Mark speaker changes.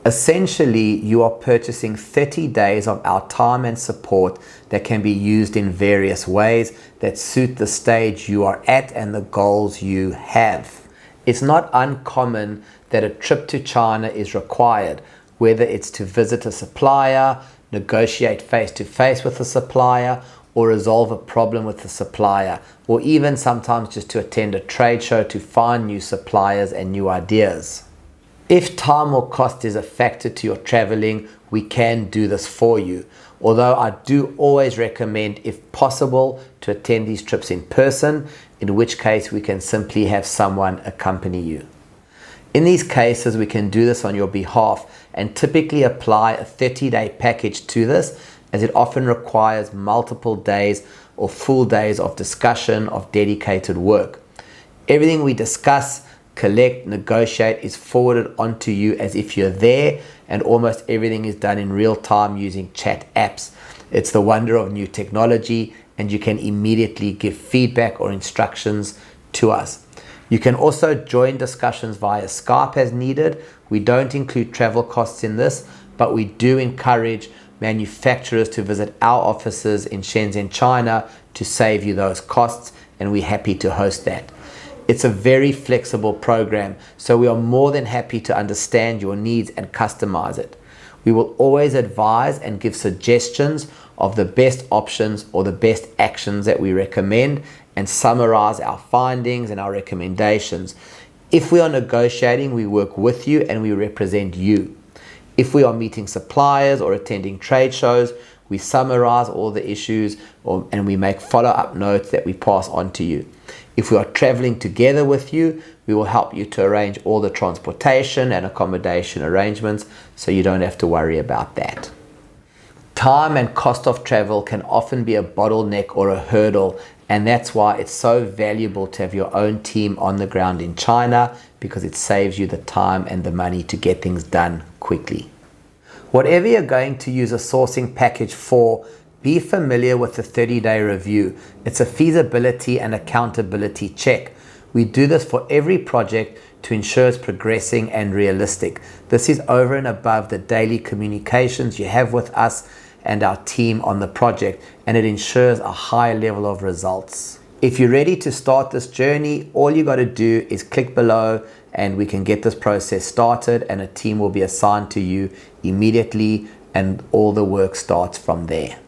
Speaker 1: Essentially, you are purchasing 30 days of our time and support that can be used in various ways that suit the stage you are at and the goals you have. It's not uncommon that a trip to China is required, whether it's to visit a supplier, negotiate face-to-face with a supplier, or resolve a problem with the supplier, or even sometimes just to attend a trade show to find new suppliers and new ideas. If time or cost is a factor to your traveling, we can do this for you. Although I do always recommend, if possible, to attend these trips in person, in which case we can simply have someone accompany you. In these cases, we can do this on your behalf and typically apply a 30-day package to this, as it often requires multiple days or full days of discussion of dedicated work. Everything we discuss, collect, negotiate is forwarded onto you as if you're there, and almost everything is done in real time using chat apps. It's the wonder of new technology, and you can immediately give feedback or instructions to us. You can also join discussions via Skype as needed. We don't include travel costs in this, but we do encourage manufacturers to visit our offices in Shenzhen, China to save you those costs, and we're happy to host that. It's a very flexible program, so we are more than happy to understand your needs and customize it. We will always advise and give suggestions of the best options or the best actions that we recommend, and summarize our findings and our recommendations. If we are negotiating, we work with you and we represent you. If we are meeting suppliers or attending trade shows, we summarize all the issues and we make follow-up notes that we pass on to you. If we are traveling together with you, we will help you to arrange all the transportation and accommodation arrangements, so you don't have to worry about that. Time and cost of travel can often be a bottleneck or a hurdle, and that's why it's so valuable to have your own team on the ground in China, because it saves you the time and the money to get things done quickly. Whatever you're going to use a sourcing package for, be familiar with the 30-day review. It's a feasibility and accountability check. We do this for every project to ensure it's progressing and realistic. This is over and above the daily communications you have with us and our team on the project, and it ensures a high level of results. If you're ready to start this journey, all you got to do is click below and we can get this process started, and a team will be assigned to you immediately, and all the work starts from there.